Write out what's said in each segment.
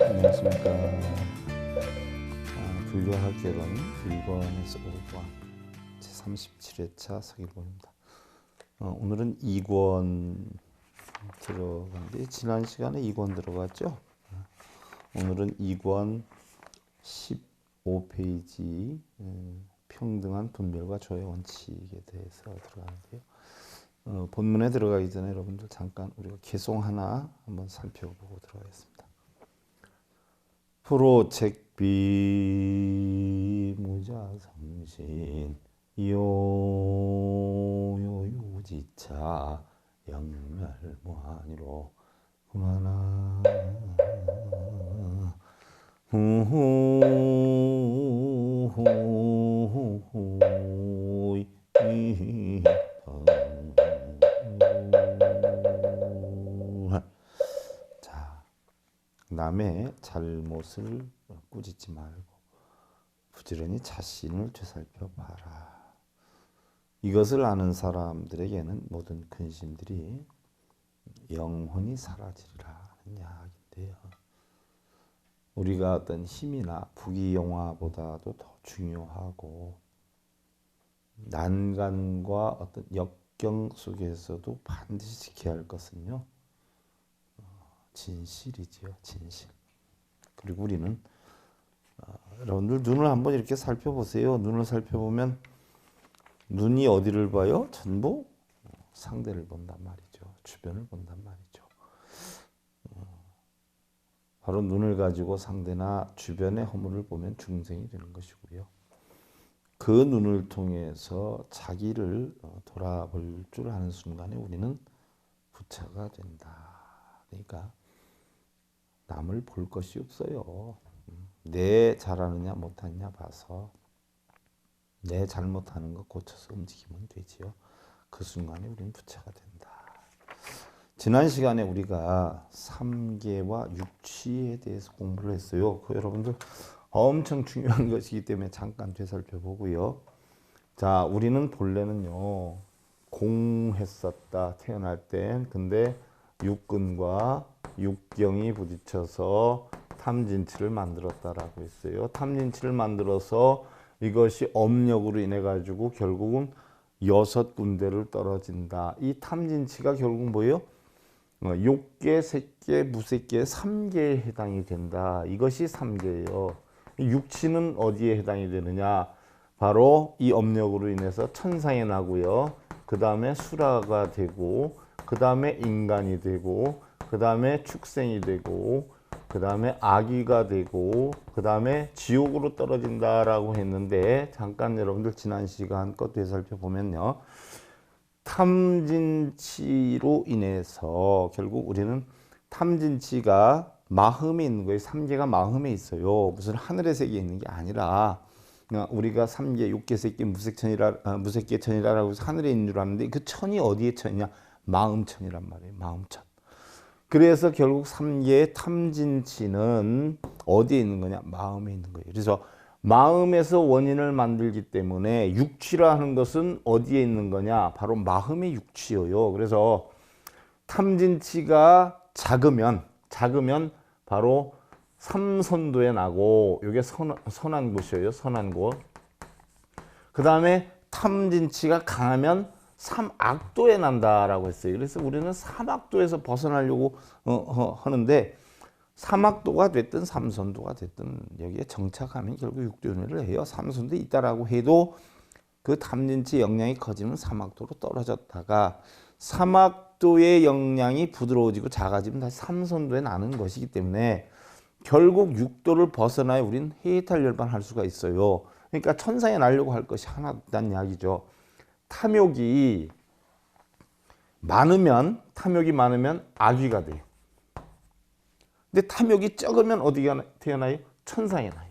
안녕하십니까. 불교학개론 1권에서 5권 제37회차 서길본입니다. 오늘은 2권 들어간데 지난 시간에 2권 들어갔죠. 오늘은 2권 15페이지 평등한 분별과 조의 원칙에 대해서 들어가는데요. 본문에 들어가기 전에 여러분들 잠깐 우리가 개송 하나 한번 살펴보고 들어가겠습니다. 프로책비 무자성신 요요유지차 영멸무한이로 그만아 후후후후이 남의 잘못을 꾸짖지 말고 부지런히 자신을 되살펴 봐라. 이것을 아는 사람들에게는 모든 근심들이 영원히 사라지리라 하는 이야기인데요. 우리가 어떤 힘이나 부귀영화보다도 더 중요하고 난간과 어떤 역경 속에서도 반드시 지켜야 할 것은요. 진실이지요. 진실. 그리고 우리는 여러분들 눈을 한번 이렇게 살펴보세요. 눈을 살펴보면 눈이 어디를 봐요? 전부 상대를 본단 말이죠. 주변을 본단 말이죠. 바로 눈을 가지고 상대나 주변의 허물을 보면 중생이 되는 것이고요. 그 눈을 통해서 자기를 돌아볼 줄 아는 순간에 우리는 부처가 된다. 그러니까 남을 볼 것이 없어요. 내 잘하느냐 못하느냐 봐서 내 잘못하는 거 고쳐서 움직이면 되지요. 그 순간에 우리는 부처가 된다. 지난 시간에 우리가 삼계와 육취에 대해서 공부를 했어요. 그 여러분들 엄청 중요한 것이기 때문에 잠깐 되살펴보고요. 자, 우리는 본래는요 공했었다 태어날 땐. 근데 육근과 육경이 부딪혀서 탐진치를 만들었다라고 했어요. 탐진치를 만들어서 이것이 업력으로 인해 가지고 결국은 6군데를 떨어진다. 이 탐진치가 결국 뭐예요? 욕계, 색계, 무색계 3계에 해당이 된다. 이것이 3계예요. 육치는 어디에 해당이 되느냐? 바로 이 업력으로 인해서 천상에 나고요. 그 다음에 수라가 되고, 그 다음에 인간이 되고, 그 다음에 축생이 되고, 그 다음에 아기가 되고, 그 다음에 지옥으로 떨어진다라고 했는데, 잠깐 여러분들 지난 시간 것 되살펴보면요. 탐진치로 인해서 결국 우리는 탐진치가 마음에 있는 거예요. 3계가 마음에 있어요. 무슨 하늘의 세계에 있는 게 아니라 우리가 3계, 6계, 색계, 무색계 천이라고 해서 하늘에 있는 줄 아는데 그 천이 어디에 천이냐? 마음천이란 말이에요. 마음천. 그래서 결국 3계의 탐진치는 어디에 있는 거냐? 마음에 있는 거예요. 그래서 마음에서 원인을 만들기 때문에 육취라 하는 것은 어디에 있는 거냐? 바로 마음의 육취예요. 그래서 탐진치가 작으면 바로 삼선도에 나고, 이게 선한 곳이에요. 선한 곳. 그 다음에 탐진치가 강하면 삼악도에 난다라고 했어요. 그래서 우리는 삼악도에서 벗어나려고 하는데, 삼악도가 됐든 삼선도가 됐든 여기에 정착하면 결국 육도윤회를 해요. 삼선도에 있다라고 해도 그 탐진치 영향이 커지면 삼악도로 떨어졌다가 삼악도의 영향이 부드러워지고 작아지면 다시 삼선도에 나는 것이기 때문에 결국 육도를 벗어나야 우리는 해탈열반할 수가 있어요. 그러니까 천상에 나려고 할 것이 하나 있다는 이야기죠. 탐욕이 많으면 악귀가 돼요. 근데 탐욕이 적으면 어디가 태어나요? 천상에 나요.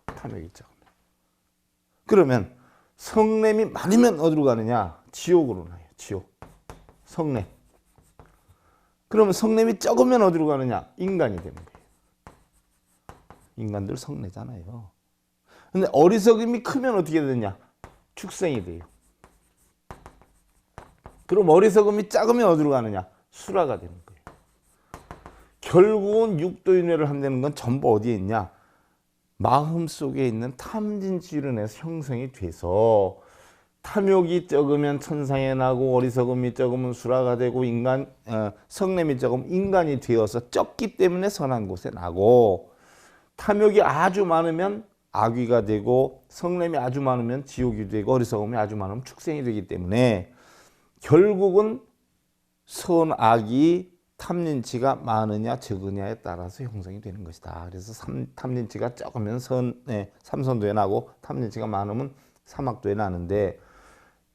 탐욕이 적으면. 그러면 성냄이 많으면 어디로 가느냐? 지옥으로 나요. 지옥. 성냄. 그러면 성냄이 적으면 어디로 가느냐? 인간이 되는 거예요. 인간들 성내잖아요. 근데 어리석음이 크면 어떻게 되느냐? 축생이 돼요. 그럼 어리석음이 작으면 어디로 가느냐? 수라가 되는 거예요. 결국은 육도윤회를 한다는 건 전부 어디에 있냐? 마음 속에 있는 탐진치로 인해서 형성이 돼서 탐욕이 적으면 천상에 나고 어리석음이 적으면 수라가 되고 성냄이 적으면 인간이 되어서 적기 때문에 선한 곳에 나고 탐욕이 아주 많으면 악귀가 되고 성냄이 아주 많으면 지옥이 되고 어리석음이 아주 많으면 축생이 되기 때문에 결국은 선악이 탐진치가 많으냐 적으냐에 따라서 형성이 되는 것이다. 그래서 탐진치가 적으면 삼선도에 나고 탐진치가 많으면 사막도에 나는데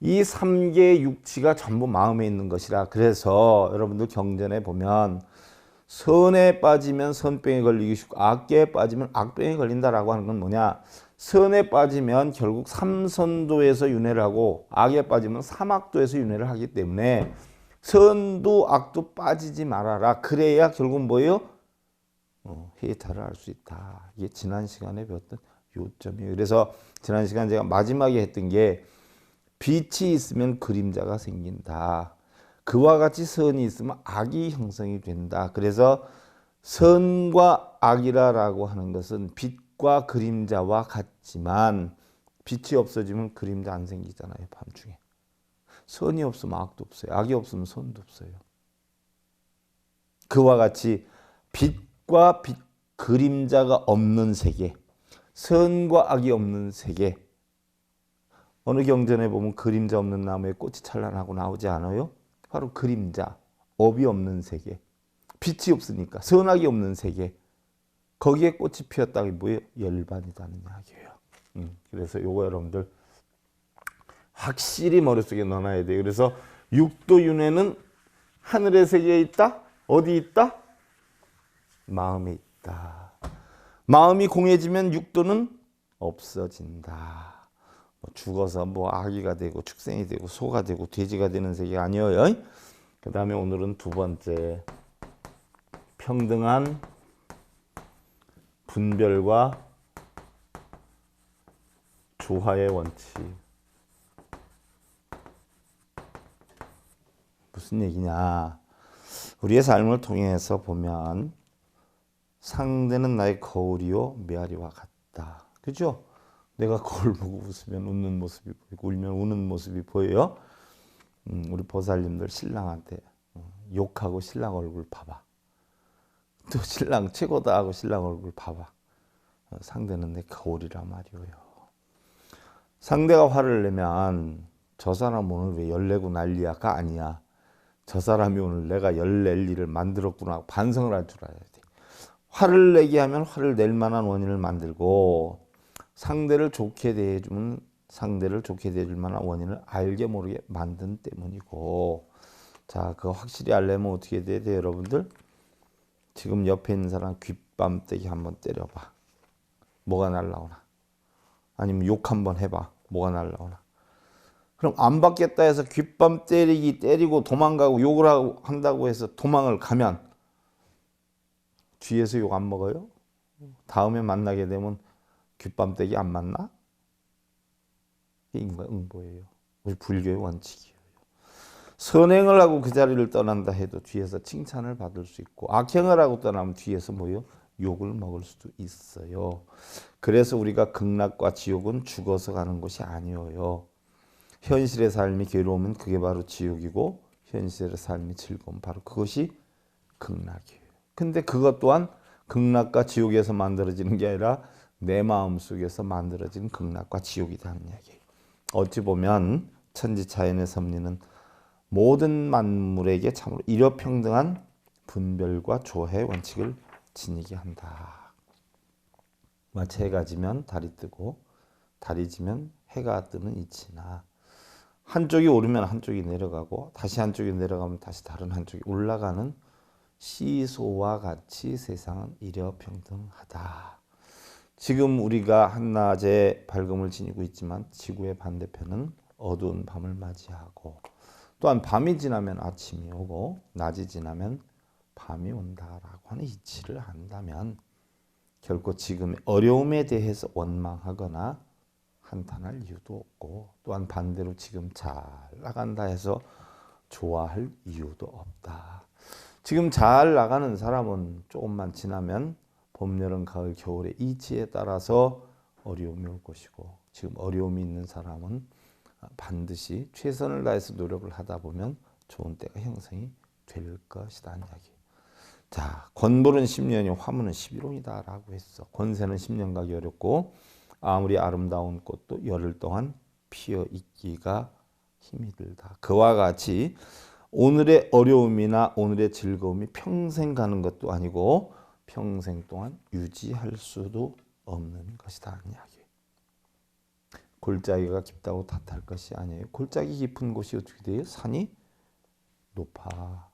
이 3개의 육치가 전부 마음에 있는 것이라. 그래서 여러분들 경전에 보면 선에 빠지면 선병에 걸리기 쉽고 악계에 빠지면 악병에 걸린다라고 하는 건 뭐냐? 선에 빠지면 결국 삼선도에서 윤회를 하고 악에 빠지면 사막도에서 윤회를 하기 때문에 선도 악도 빠지지 말아라. 그래야 결국 뭐예요? 해탈을 할 수 있다. 이게 지난 시간에 배웠던 요점이에요. 그래서 지난 시간 제가 마지막에 했던 게 빛이 있으면 그림자가 생긴다. 그와 같이 선이 있으면 악이 형성이 된다. 그래서 선과 악이라고 하는 것은 빛과 그림자와 같지만 빛이 없어지면 그림자 안 생기잖아요. 밤중에. 선이 없으면 악도 없어요. 악이 없으면 선도 없어요. 그와 같이 빛과 그림자가 없는 세계, 선과 악이 없는 세계. 어느 경전에 보면 그림자 없는 나무에 꽃이 찬란하고 나오지 않아요? 바로 그림자, 업이 없는 세계, 빛이 없으니까 선악이 없는 세계, 거기에 꽃이 피었다고 뭐예요? 열반이라는 이야기예요. 그래서 요거 여러분들 확실히 머릿속에 넣어놔야 돼요. 그래서 육도윤회는 하늘의 세계에 있다? 어디 있다? 마음에 있다. 마음이 공해지면 육도는 없어진다. 죽어서 아기가 되고 축생이 되고 소가 되고 돼지가 되는 세계가 아니에요. 그 다음에 오늘은 두 번째, 평등한 분별과 조화의 원칙. 무슨 얘기냐? 우리의 삶을 통해서 보면 상대는 나의 거울이요 메아리와 같다. 그죠? 내가 거울 보고 웃으면 웃는 모습이 보이고 울면 우는 모습이 보여요. 우리 보살님들 신랑한테 욕하고 신랑 얼굴 봐봐. 또 신랑 최고다 하고 신랑 얼굴 봐봐. 상대는 내 거울이란 말이에요. 상대가 화를 내면 저 사람 오늘 왜 열내고 난리야가 아니야. 저 사람이 오늘 내가 열낼 일을 만들었구나 하고 반성을 할 줄 알아야 돼. 화를 내게 하면 화를 낼 만한 원인을 만들고 상대를 좋게 대해주면 상대를 좋게 대해줄 만한 원인을 알게 모르게 만든 때문이고. 자, 그거 확실히 알려면 어떻게 돼야 돼요, 여러분들? 지금 옆에 있는 사람 귓밤때기 한번 때려봐. 뭐가 날라오나? 아니면 욕 한번 해봐. 뭐가 날라오나? 그럼 안 받겠다 해서 귓밤 때리고 도망가고 욕을 한다고 해서 도망을 가면 뒤에서 욕 안 먹어요? 다음에 만나게 되면 귓밤때기 안 맞나? 이게 응보예요. 우리 불교의 원칙이에요. 선행을 하고 그 자리를 떠난다 해도 뒤에서 칭찬을 받을 수 있고 악행을 하고 떠나면 뒤에서 뭐요? 욕을 먹을 수도 있어요. 그래서 우리가 극락과 지옥은 죽어서 가는 것이 아니에요. 현실의 삶이 괴로우면 그게 바로 지옥이고 현실의 삶이 즐거우면 바로 그것이 극락이에요. 근데 그것 또한 극락과 지옥에서 만들어지는 게 아니라 내 마음속에서 만들어진 극락과 지옥이라는 이야기예요. 어찌 보면 천지자연의 섭리는 모든 만물에게 참으로 일여평등한 분별과 조화의 원칙을 지니게 한다. 마치 해가 지면 달이 뜨고 달이 지면 해가 뜨는 이치나 한쪽이 오르면 한쪽이 내려가고 다시 한쪽이 내려가면 다시 다른 한쪽이 올라가는 시소와 같이 세상은 일여평등하다. 지금 우리가 한낮에 밝음을 지니고 있지만 지구의 반대편은 어두운 밤을 맞이하고 또한 밤이 지나면 아침이 오고 낮이 지나면 밤이 온다라고 하는 이치를 한다면 결코 지금의 어려움에 대해서 원망하거나 한탄할 이유도 없고 또한 반대로 지금 잘 나간다 해서 좋아할 이유도 없다. 지금 잘 나가는 사람은 조금만 지나면 봄, 여름, 가을, 겨울의 이치에 따라서 어려움이 올 것이고, 지금 어려움이 있는 사람은 반드시 최선을 다해서 노력을 하다 보면 좋은 때가 형성이 될 것이라는 이야기. 자, 권불은 10년이 화무는 11호이다 라고 했어. 권세는 10년 가기 어렵고 아무리 아름다운 꽃도 열흘 동안 피어 있기가 힘이 들다. 그와 같이 오늘의 어려움이나 오늘의 즐거움이 평생 가는 것도 아니고 평생 동안 유지할 수도 없는 것이다. 이야기. 골짜기가 깊다고 탓할 것이 아니에요. 골짜기 깊은 곳이 어떻게 돼요? 산이 높아.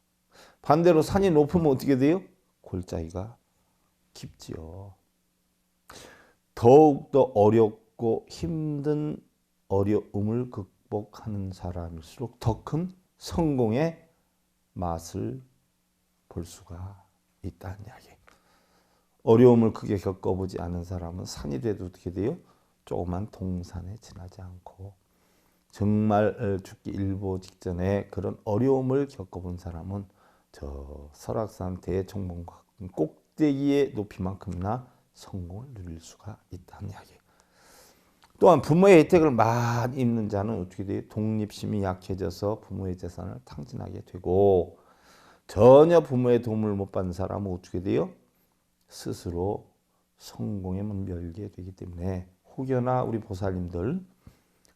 반대로 산이 높으면 어떻게 돼요? 골짜기가 깊지요. 더욱더 어렵고 힘든 어려움을 극복하는 사람일수록 더 큰 성공의 맛을 볼 수가 있다는 이야기. 어려움을 크게 겪어보지 않은 사람은 산이 돼도 어떻게 돼요? 조그만 동산에 지나지 않고 정말 죽기 일보 직전에 그런 어려움을 겪어본 사람은 저 설악산 대청봉 꼭대기의 높이만큼이나 성공을 누릴 수가 있다는 이야기. 또한 부모의 혜택을 많이 입는 자는 어떻게 돼요? 독립심이 약해져서 부모의 재산을 탕진하게 되고 전혀 부모의 도움을 못 받는 사람은 어떻게 돼요? 스스로 성공에 멀게 되기 때문에 혹여나 우리 보살님들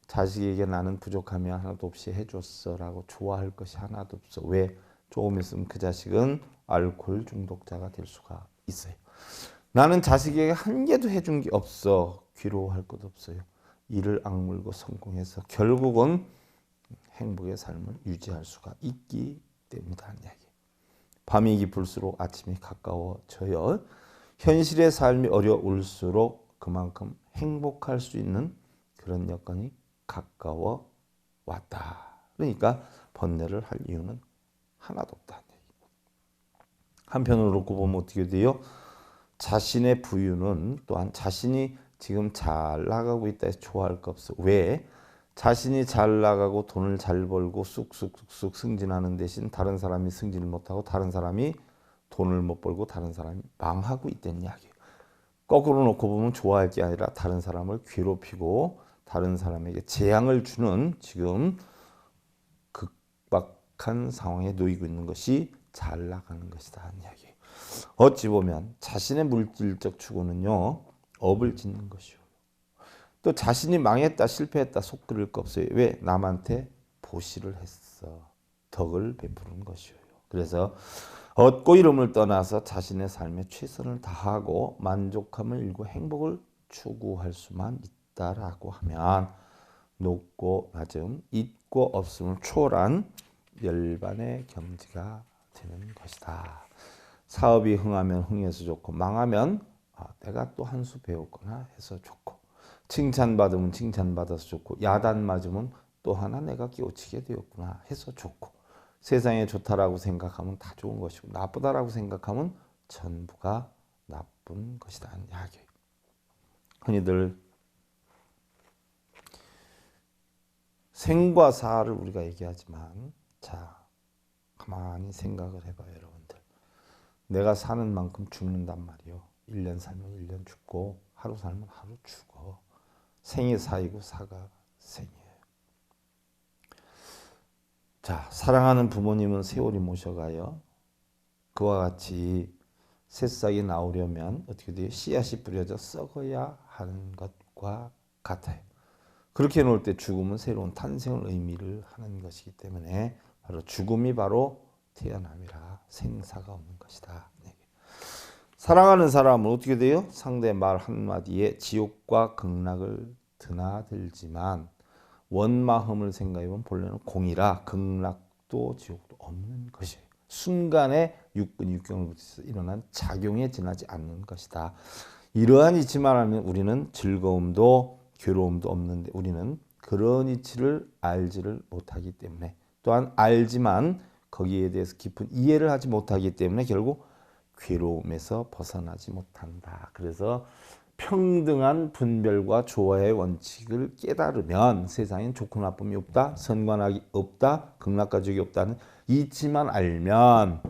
자식에게 나는 부족함이 하나도 없이 해줬어 라고 좋아할 것이 하나도 없어. 왜? 조금 있으면 그 자식은 알코올 중독자가 될 수가 있어요. 나는 자식에게 한 개도 해준 게 없어. 괴로워할 것도 없어요. 이를 악물고 성공해서 결국은 행복의 삶을 유지할 수가 있기 때문이라는 이야기. 밤이 깊을수록 아침이 가까워져요. 현실의 삶이 어려울수록 그만큼 행복할 수 있는 그런 여건이 가까워 왔다. 그러니까 번뇌를 할 이유는 하나도 없다는 얘기. 한편으로 놓고 보면 어떻게 돼요? 자신의 부유는 또한 자신이 지금 잘 나가고 있다 해서 좋아할 거 없어. 왜? 자신이 잘 나가고 돈을 잘 벌고 쑥쑥쑥쑥 승진하는 대신 다른 사람이 승진을 못하고 다른 사람이 돈을 못 벌고 다른 사람이 망하고 있다는 이야기예요. 거꾸로 놓고 보면 좋아할 게 아니라 다른 사람을 괴롭히고 다른 사람에게 재앙을 주는 지금 극박한 상황에 놓이고 있는 것이 잘 나가는 것이다 하는 이야기예요. 어찌 보면 자신의 물질적 추구는요, 업을 짓는 것이요. 또 자신이 망했다 실패했다 속 끓일 거 없어요. 왜? 남한테 보시를 했어. 덕을 베푸는 것이요. 그래서 얻고 이름을 떠나서 자신의 삶에 최선을 다하고 만족함을 잃고 행복을 추구할 수만 있다라고 하면 높고 낮음, 있고 없음을 초월한 열반의 경지가 되는 것이다. 사업이 흥하면 흥해서 좋고 망하면 내가 또 한 수 배웠구나 해서 좋고 칭찬받으면 칭찬받아서 좋고 야단 맞으면 또 하나 내가 깨우치게 되었구나 해서 좋고 세상에 좋다라고 생각하면 다 좋은 것이고 나쁘다라고 생각하면 전부가 나쁜 것이다. 이야기. 흔히들 생과 사를 우리가 얘기하지만 자 가만히 생각을 해봐요 여러분들. 내가 사는 만큼 죽는단 말이요. 1년 살면 1년 죽고 하루 살면 하루 죽어. 생이 사이고 사가 생이에요. 자, 사랑하는 부모님은 세월이 모셔가요. 그와 같이 새싹이 나오려면 어떻게 돼요? 씨앗이 뿌려져 썩어야 하는 것과 같아요. 그렇게 놓을 때 죽음은 새로운 탄생을 의미를 하는 것이기 때문에 바로 죽음이 바로 태어남이라 생사가 없는 것이다. 사랑하는 사람은 어떻게 돼요? 상대 말 한마디에 지옥과 극락을 드나들지만 원마음을 생각해보면 본래는 공이라 극락도 지옥도 없는 것이에요. 순간에 육근 육경을 붙여서 일어난 작용에 지나지 않는 것이다. 이러한 이치만 알면 우리는 즐거움도 괴로움도 없는데 우리는 그런 이치를 알지를 못하기 때문에 또한 알지만 거기에 대해서 깊은 이해를 하지 못하기 때문에 결국 괴로움에서 벗어나지 못한다. 그래서 평등한 분별과 조화의 원칙을 깨달으면 세상엔 좋고 나쁨이 없다, 선과 악이 없다, 극락과 지옥이 없다는 이치만 알면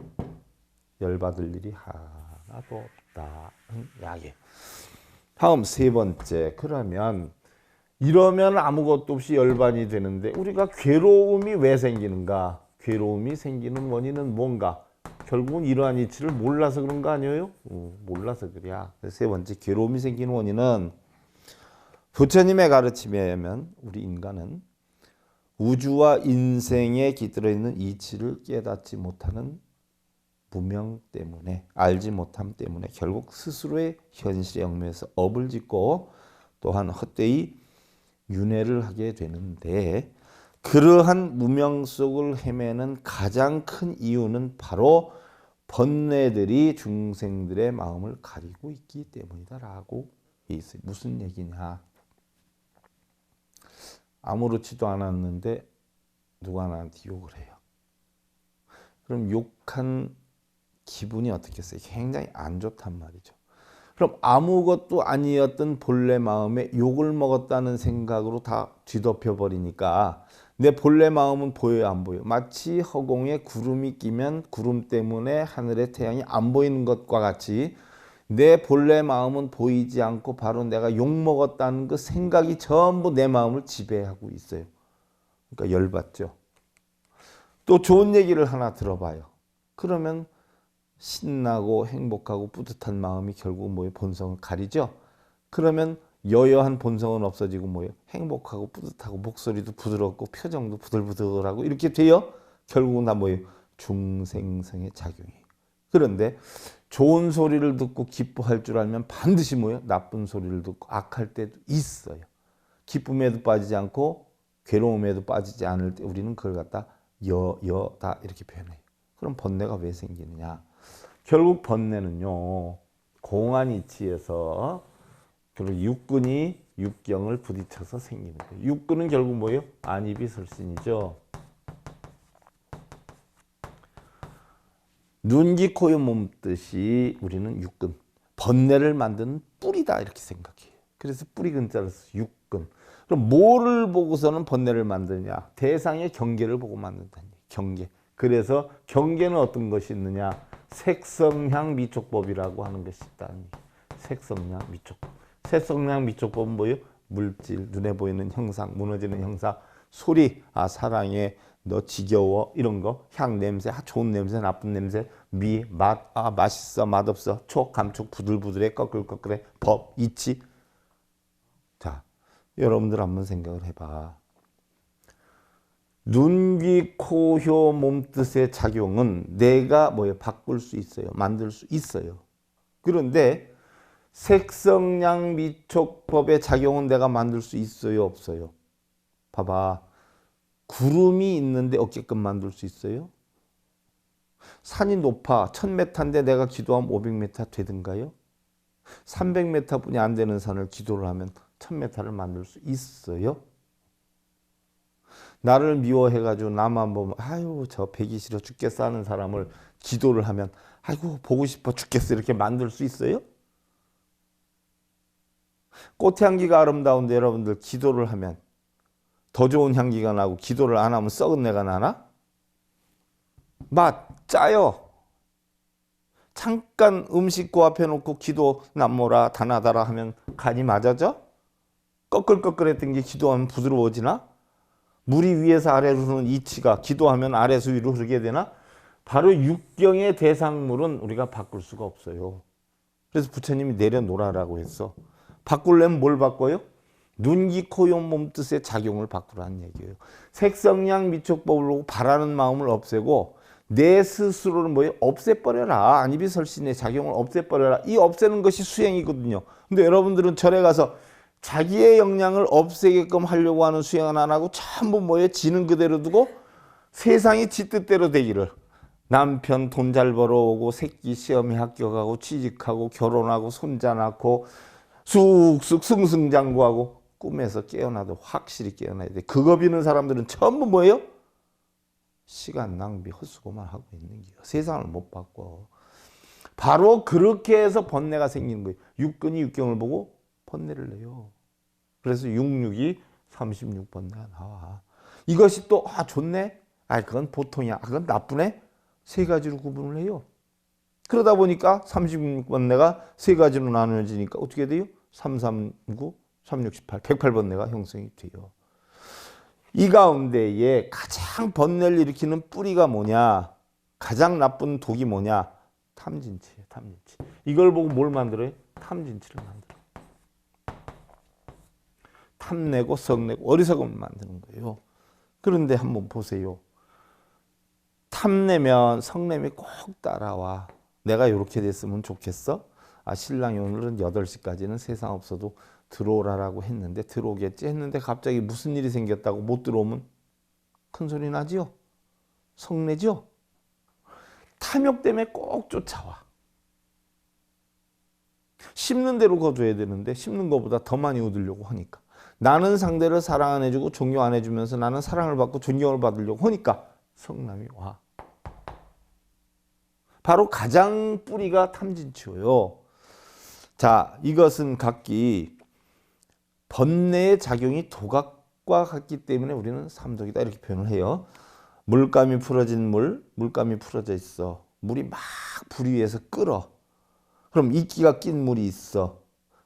열받을 일이 하나도 없다. 약이. 다음 세 번째. 그러면 이러면 아무것도 없이 열반이 되는데 우리가 괴로움이 왜 생기는가? 괴로움이 생기는 원인은 뭔가? 결국은 이러한 이치를 몰라서 그런 거 아니에요? 몰라서 그래야. 세 번째, 괴로움이 생기는 원인은 부처님의 가르침에 의하면 우리 인간은 우주와 인생에 깃들어 있는 이치를 깨닫지 못하는 무명 때문에, 알지 못함 때문에 결국 스스로의 현실에 얽매여서 업을 짓고 또한 헛되이 윤회를 하게 되는데, 그러한 무명 속을 헤매는 가장 큰 이유는 바로 번뇌들이 중생들의 마음을 가리고 있기 때문이다라고 있어요. 무슨 얘기냐? 아무렇지도 않았는데 누가 나한테 욕을 해요. 그럼 욕한 기분이 어떻겠어요? 굉장히 안 좋단 말이죠. 그럼 아무것도 아니었던 본래 마음에 욕을 먹었다는 생각으로 다 뒤덮여 버리니까 내 본래 마음은 보여요, 안 보여요? 마치 허공에 구름이 끼면 구름 때문에 하늘의 태양이 안 보이는 것과 같이 내 본래 마음은 보이지 않고 바로 내가 욕 먹었다는 그 생각이 전부 내 마음을 지배하고 있어요. 그러니까 열받죠. 또 좋은 얘기를 하나 들어봐요. 그러면 신나고 행복하고 뿌듯한 마음이 결국 뭐예요? 본성을 가리죠. 그러면 여여한 본성은 없어지고 뭐예요? 행복하고 뿌듯하고 목소리도 부드럽고 표정도 부들부들하고 이렇게 돼요. 결국은 다 뭐예요? 중생성의 작용이에요. 그런데 좋은 소리를 듣고 기뻐할 줄 알면 반드시 뭐예요? 나쁜 소리를 듣고 악할 때도 있어요. 기쁨에도 빠지지 않고 괴로움에도 빠지지 않을 때 우리는 그걸 갖다 여다 이렇게 표현해요. 그럼 번뇌가 왜 생기느냐? 결국 번뇌는요, 공안 이치에서 결국 육근이 육경을 부딪혀서 생기는 거예요. 육근은 결국 뭐예요? 안이비설신이죠. 눈기 코요 몸뜻이 우리는 육근, 번뇌를 만드는 뿌리다 이렇게 생각해요. 그래서 뿌리 근자를 써서 육근. 그럼 뭐를 보고서는 번뇌를 만드냐? 대상의 경계를 보고 만든다는 얘기예요. 경계. 그래서 경계는 어떤 것이 있느냐? 색성향 미촉법이라고 하는 것이 있다는 얘기예요. 색성향 미촉법. 색성향 미촉법은 뭐예요? 물질, 눈에 보이는 형상, 무너지는 형상, 소리, 사랑해, 너 지겨워, 이런 거, 향, 냄새, 좋은 냄새, 나쁜 냄새, 미, 맛, 맛있어, 맛없어, 촉, 감촉, 부들부들해, 꺼끌꺼끌해, 법, 이치. 자, 여러분들 한번 생각을 해봐. 눈, 귀, 코, 혀, 몸뜻의 작용은 내가 뭐예요? 바꿀 수 있어요. 만들 수 있어요. 그런데 색성양 미촉법의 작용은 내가 만들 수 있어요? 없어요? 봐봐. 구름이 있는데 어깨끔 만들 수 있어요? 산이 높아 1000m인데 내가 기도하면 500m 되든가요? 300m 뿐이 안 되는 산을 기도를 하면 1000m를 만들 수 있어요? 나를 미워해가지고 나만 보면 아유 저 배기 싫어 죽겠어 하는 사람을 기도를 하면 아이고 보고 싶어 죽겠어 이렇게 만들 수 있어요? 꽃향기가 아름다운데 여러분들 기도를 하면 더 좋은 향기가 나고 기도를 안 하면 썩은 내가 나나? 맛 짜요. 잠깐 음식 그 앞에 놓고 기도 남모라 다나다라 하면 간이 맞아져? 꺼끌꺼끌했던 게 기도하면 부드러워지나? 물이 위에서 아래로 흐르는 이치가 기도하면 아래에서 위로 흐르게 되나? 바로 육경의 대상물은 우리가 바꿀 수가 없어요. 그래서 부처님이 내려놓으라고 했어. 바꾸려면 뭘 바꿔요? 눈기 코요 몸뜻의 작용을 바꾸라는 얘기예요. 색성양 미촉법을 보고 바라는 마음을 없애고 내 스스로를 뭐예요? 없애버려라. 안이비설신의 작용을 없애버려라. 이 없애는 것이 수행이거든요. 근데 여러분들은 절에 가서 자기의 역량을 없애게끔 하려고 하는 수행은 안 하고 전부 뭐예요? 지는 그대로 두고 세상이 지 뜻대로 되기를. 남편 돈 잘 벌어오고 새끼 시험에 합격하고 취직하고 결혼하고 손자 낳고 쑥쑥 승승장구하고 꿈에서 깨어나도 확실히 깨어나야 돼. 그거 비는 사람들은 전부 뭐예요? 시간 낭비 헛수고만 하고 있는 거예요. 세상을 못 바꿔. 바로 그렇게 해서 번뇌가 생기는 거예요. 육근이 육경을 보고 번뇌를 내요. 그래서 66이 36번뇌가 나와. 이것이 또 좋네? 그건 보통이야. 그건 나쁘네? 세 가지로 구분을 해요. 그러다 보니까 36번뇌가 세 가지로 나누어지니까 어떻게 돼요? 339, 368, 108번뇌가 형성이 돼요. 이 가운데에 가장 번뇌를 일으키는 뿌리가 뭐냐? 가장 나쁜 독이 뭐냐? 탐진치예요. 탐진치. 이걸 보고 뭘 만들어요? 탐진치를 만들어요. 탐내고 성내고 어리석음을 만드는 거예요. 그런데 한번 보세요. 탐내면 성냄이 꼭 따라와. 내가 이렇게 됐으면 좋겠어? 아, 신랑이 오늘은 8시까지는 세상 없어도 들어오라라고 했는데 들어오겠지 했는데 갑자기 무슨 일이 생겼다고 못 들어오면 큰 소리 나지요? 성내죠? 탐욕 때문에 꼭 쫓아와. 씹는 대로 거둬야 되는데 씹는 것보다 더 많이 얻으려고 하니까. 나는 상대를 사랑 안 해주고 존경 안 해주면서 나는 사랑을 받고 존경을 받으려고 하니까 성남이 와. 바로 가장 뿌리가 탐진치예요. 자, 이것은 각기 번뇌의 작용이 도각과 같기 때문에 우리는 삼독이다 이렇게 표현을 해요. 물감이 풀어진 물감이 풀어져 있어. 물이 막 불 위에서 끓어. 그럼 이끼가 낀 물이 있어.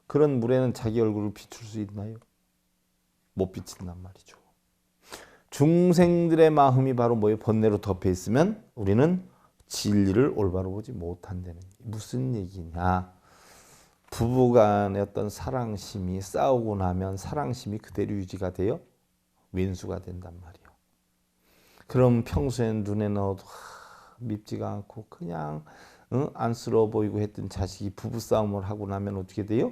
그런 물에는 자기 얼굴을 비출 수 있나요? 못 비친단 말이죠. 중생들의 마음이 바로 뭐예요? 번뇌로 덮여 있으면 우리는 진리를 올바로 보지 못한다는 무슨 얘기냐? 부부간의 어떤 사랑심이 싸우고 나면 사랑심이 그대로 유지가 돼요? 왼수가 된단 말이에요. 그럼 평소엔 눈에 넣어도 밉지가 않고 그냥 안쓰러워 보이고 했던 자식이 부부싸움을 하고 나면 어떻게 돼요?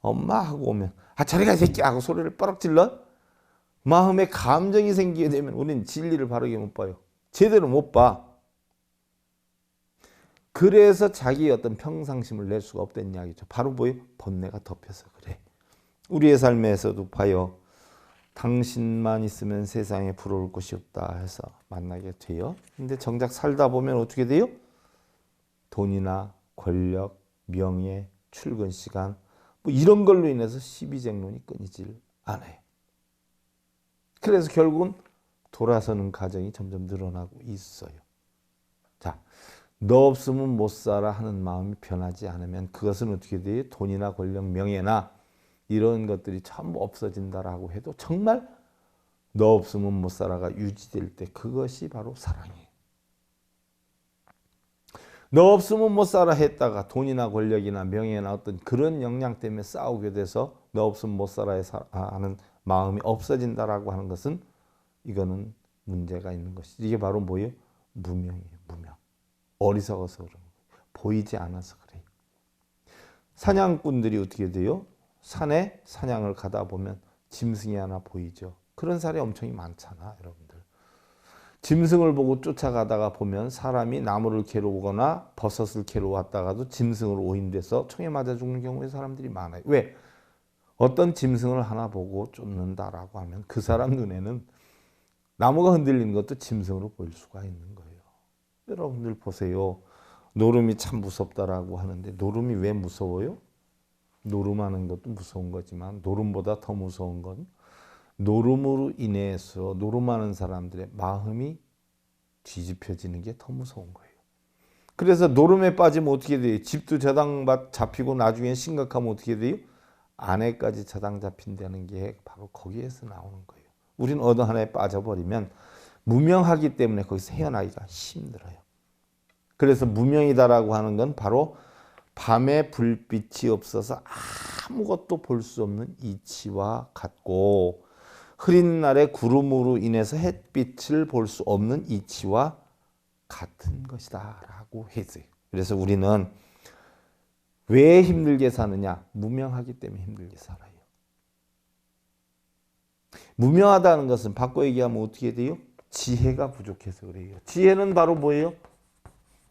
엄마 하고 오면 아 저리 가 이 새끼야 하고 소리를 뻐럭 질러? 마음에 감정이 생기게 되면 우리는 진리를 바르게 못 봐요. 제대로 못 봐. 그래서 자기의 어떤 평상심을 낼 수가 없다는 이야기죠. 바로 뭐예요? 번뇌가 덮여서 그래. 우리의 삶에서도 봐요. 당신만 있으면 세상에 부러울 것이 없다 해서 만나게 돼요. 근데 정작 살다 보면 어떻게 돼요? 돈이나 권력, 명예, 출근 시간 뭐 이런 걸로 인해서 시비쟁론이 끊이질 않아요. 그래서 결국은 돌아서는 가정이 점점 늘어나고 있어요. 자, 너 없으면 못 살아 하는 마음이 변하지 않으면 그것은 어떻게 돼요? 돈이나 권력, 명예나 이런 것들이 전부 없어진다라고 해도 정말 너 없으면 못 살아가 유지될 때 그것이 바로 사랑이에요. 너 없으면 못 살아 했다가 돈이나 권력이나 명예나 어떤 그런 역량 때문에 싸우게 돼서 너 없으면 못 살아 하는 마음이 없어진다라고 하는 것은 이거는 문제가 있는 것이죠. 이게 바로 뭐예요? 무명이에요. 무명. 어리석어서 그런 거예요. 보이지 않아서 그래요. 사냥꾼들이 어떻게 돼요? 산에 사냥을 가다 보면 짐승이 하나 보이죠. 그런 사례 엄청 많잖아, 여러분들. 짐승을 보고 쫓아가다가 보면 사람이 나무를 캐러 오거나 버섯을 캐러 왔다가도 짐승으로 오인돼서 총에 맞아 죽는 경우에 사람들이 많아요. 왜? 어떤 짐승을 하나 보고 쫓는다라고 하면 그 사람 눈에는 나무가 흔들리는 것도 짐승으로 보일 수가 있는 거예요. 여러분들 보세요. 노름이 참 무섭다라고 하는데 노름이 왜 무서워요? 노름하는 것도 무서운 거지만 노름보다 더 무서운 건 노름으로 인해서 노름하는 사람들의 마음이 뒤집혀지는 게 더 무서운 거예요. 그래서 노름에 빠지면 어떻게 돼요? 집도 저당 잡히고 나중에 심각하면 어떻게 돼요? 아내까지 저당 잡힌다는 게 바로 거기에서 나오는 거예요. 우리는 어느 하나에 빠져버리면 무명하기 때문에 거기서 헤어나기가 힘들어요. 그래서 무명이다라고 하는 건 바로 밤에 불빛이 없어서 아무것도 볼 수 없는 이치와 같고 흐린 날에 구름으로 인해서 햇빛을 볼 수 없는 이치와 같은 것이다 라고 했어요. 그래서 우리는 왜 힘들게 사느냐? 무명하기 때문에 힘들게 살아요. 무명하다는 것은 바꿔 얘기하면 어떻게 돼요? 지혜가 부족해서 그래요. 지혜는 바로 뭐예요?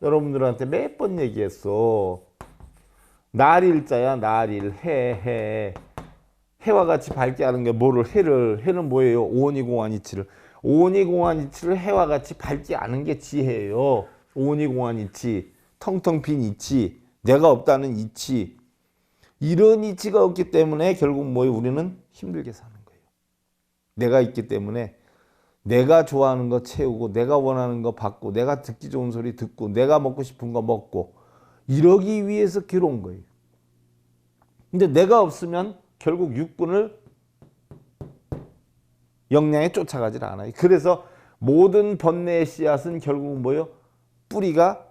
여러분들한테 몇 번 얘기했어. 날일자야, 날일, 해와 같이 밝게 하는 게 뭐를 해는 뭐예요? 오온이공한이치를. 오온이공한이치를 해와 같이 밝게 하는 게 지혜예요. 오온이공한이치, 텅텅 빈 이치, 내가 없다는 이치. 이런 이치가 없기 때문에 결국 뭐예요? 우리는 힘들게 사는 거예요. 내가 있기 때문에 내가 좋아하는 거 채우고 내가 원하는 거 받고 내가 듣기 좋은 소리 듣고 내가 먹고 싶은 거 먹고 이러기 위해서 괴로운 거예요. 근데 내가 없으면 결국 육군을 역량에 쫓아가질 않아요. 그래서 모든 번뇌의 씨앗은 결국은 뭐예요? 뿌리가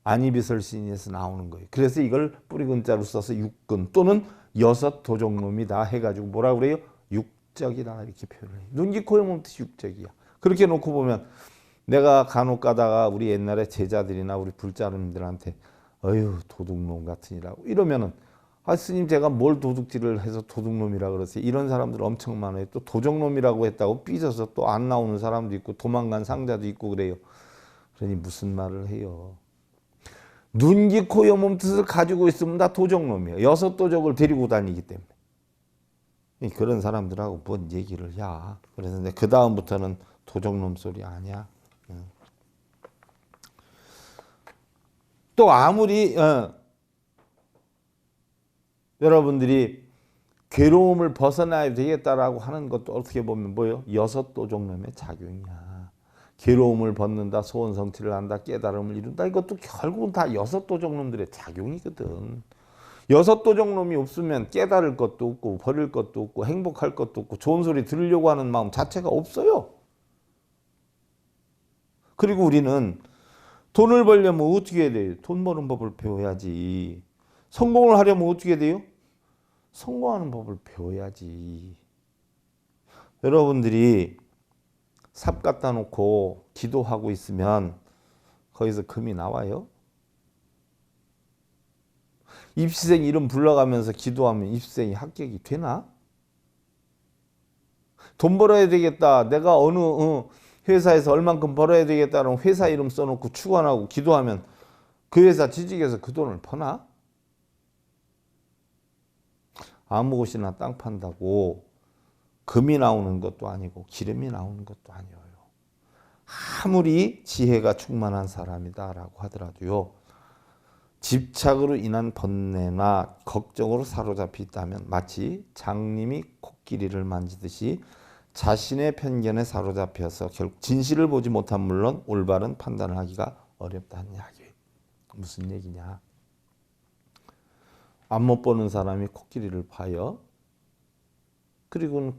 안이비설신에서 나오는 거예요. 그래서 이걸 뿌리근자로 써서 육근 또는 여섯 도적놈이다 해가지고 뭐라 그래요? 육적이다 이렇게 표현해요. 눈기 코에 몸 뜻이 육적이야. 그렇게 놓고 보면 내가 간혹 가다가 우리 옛날에 제자들이나 우리 불자님들한테 어휴 도둑놈 같으니라고 이러면은 아 스님 제가 뭘 도둑질을 해서 도둑놈이라 그러세요. 이런 사람들 엄청 많아요. 또 도적놈이라고 했다고 삐져서 또 안 나오는 사람도 있고 도망간 상자도 있고 그래요. 그러니 무슨 말을 해요. 눈기 코여 몸뜻을 가지고 있으면 다 도적놈이에요. 여섯 도적을 데리고 다니기 때문에. 그런 사람들하고 뭔 얘기를 해. 그래서 그 다음부터는 도적놈 소리 아니야. 또 아무리 여러분들이 괴로움을 벗어나야 되겠다라고 하는 것도 어떻게 보면 뭐예요? 여섯 도적놈의 작용이야. 괴로움을 벗는다, 소원 성취를 한다, 깨달음을 이룬다. 이것도 결국은 다 여섯 도적놈들의 작용이거든. 여섯 도적놈이 없으면 깨달을 것도 없고 버릴 것도 없고 행복할 것도 없고 좋은 소리 들으려고 하는 마음 자체가 없어요. 그리고 우리는 돈을 벌려면 어떻게 해야 돼요? 돈 버는 법을 배워야지. 성공을 하려면 어떻게 해야 돼요? 성공하는 법을 배워야지. 여러분들이 삽 갖다 놓고 기도하고 있으면 거기서 금이 나와요? 입시생 이름 불러가면서 기도하면 입시생이 합격이 되나? 돈 벌어야 되겠다. 내가 어느 회사에서 얼만큼 벌어야 되겠다는 회사 이름 써놓고 축원하고 기도하면 그 회사 취직해서 그 돈을 버나? 아무 곳이나 땅 판다고 금이 나오는 것도 아니고 기름이 나오는 것도 아니에요. 아무리 지혜가 충만한 사람이다라고 하더라도요. 집착으로 인한 번뇌나 걱정으로 사로잡혀 있다면 마치 장님이 코끼리를 만지듯이 자신의 편견에 사로잡혀서 결국 진실을 보지 못한 물론 올바른 판단을 하기가 어렵다는 이야기예요. 무슨 얘기냐? 안 못 보는 사람이 코끼리를 봐요. 그리고는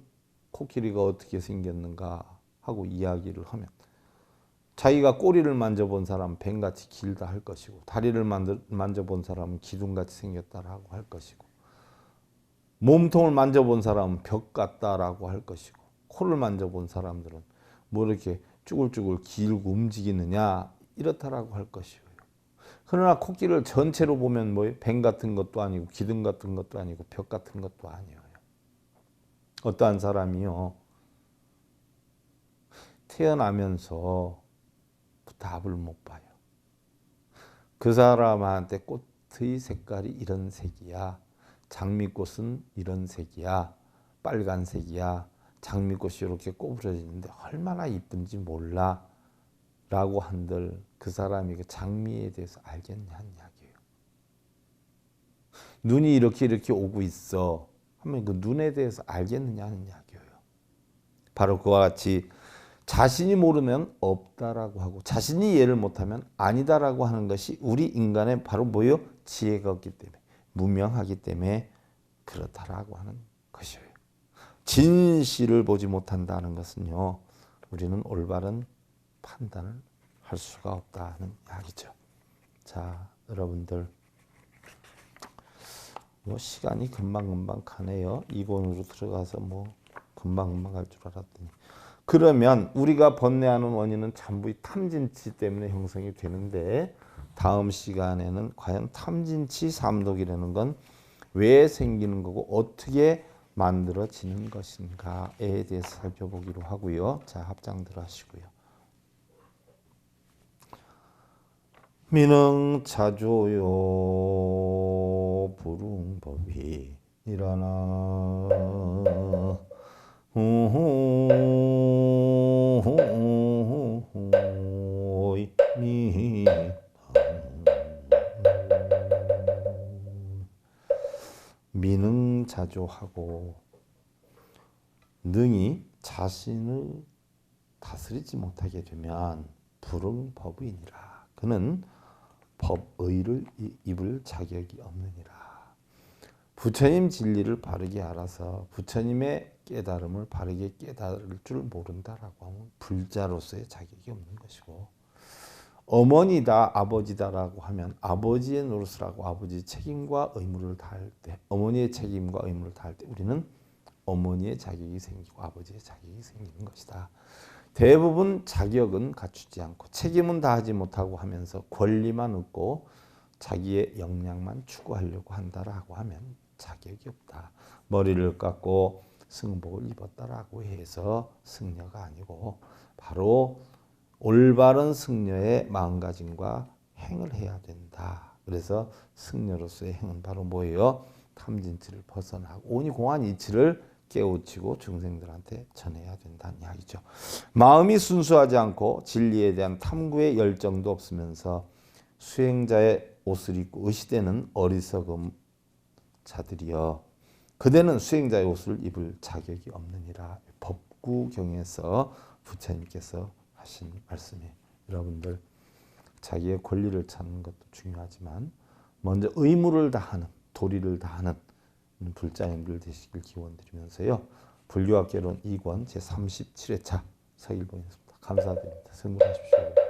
코끼리가 어떻게 생겼는가 하고 이야기를 하면 자기가 꼬리를 만져본 사람은 뱀같이 길다 할 것이고 다리를 만져본 사람은 기둥같이 생겼다라고 할 것이고 몸통을 만져본 사람은 벽 같다라고 할 것이고 코를 만져본 사람들은 뭐 이렇게 쭈글쭈글 길고 움직이느냐 이렇다라고 할 것이고요. 그러나 코끼리를 전체로 보면 뭐예요? 뱀 같은 것도 아니고 기둥 같은 것도 아니고 벽 같은 것도 아니에요. 어떠한 사람이요. 태어나면서 답을 못 봐요. 그 사람한테 꽃의 색깔이 이런 색이야. 장미꽃은 이런 색이야. 빨간색이야. 장미꽃이 이렇게 꼬부러지는데 얼마나 이쁜지 몰라. 라고 한들 그 사람이 그 장미에 대해서 알겠냐는 이야기예요. 눈이 이렇게 오고 있어. 하면 그 눈에 대해서 알겠느냐는 이야기예요. 바로 그와 같이 자신이 모르면 없다라고 하고 자신이 이해를 못하면 아니다라고 하는 것이 우리 인간의 바로 뭐예요? 지혜가 없기 때문에 무명하기 때문에 그렇다라고 하는 것이에요. 진실을 보지 못한다는 것은요. 우리는 올바른 판단을 할 수가 없다는 이야기죠. 자, 여러분들 뭐 시간이 금방금방 가네요. 이권으로 들어가서 뭐 금방금방 갈 줄 알았더니 그러면 우리가 번뇌하는 원인은 전부 탐진치 때문에 형성이 되는데 다음 시간에는 과연 탐진치 삼독이라는 건 왜 생기는 거고 어떻게 만들어지는 것인가에 대해서 살펴보기로 하고요. 자, 합장들 하시고요. 미능차조요 불응법이 일어나 미능자조하고 능히 자신을 다스리지 못하게 되면 불응법이니라. 그는 법의를 입을 자격이 없느니라. 부처님 진리를 바르게 알아서 부처님의 깨달음을 바르게 깨달을 줄 모른다라고 하면 불자로서의 자격이 없는 것이고, 어머니다 아버지다라고 하면 아버지의 노릇을 하고 아버지의 책임과 의무를 다할 때, 어머니의 책임과 의무를 다할 때 우리는 어머니의 자격이 생기고 아버지의 자격이 생기는 것이다. 대부분 자격은 갖추지 않고 책임은 다하지 못하고 하면서 권리만 얻고 자기의 역량만 추구하려고 한다라고 하면 자격이 없다. 머리를 깎고 승복을 입었다라고 해서 승려가 아니고 바로 올바른 승려의 마음가짐과 행을 해야 된다. 그래서 승려로서의 행은 바로 뭐예요? 탐진치를 벗어나고 오니공한 이치를 깨우치고 중생들한테 전해야 된다는 이야기죠. 마음이 순수하지 않고 진리에 대한 탐구의 열정도 없으면서 수행자의 옷을 입고 의시되는 어리석음 자들이여, 그대는 수행자의 옷을 입을 자격이 없느니라. 법구경에서 부처님께서 하신 말씀이에요. 여러분들 자기의 권리를 찾는 것도 중요하지만 먼저 의무를 다하는, 도리를 다하는 불자님들 되시길 기원드리면서요. 불교학개론 2권 제37회차 서일봉이었습니다. 감사드립니다. 성공하십시오.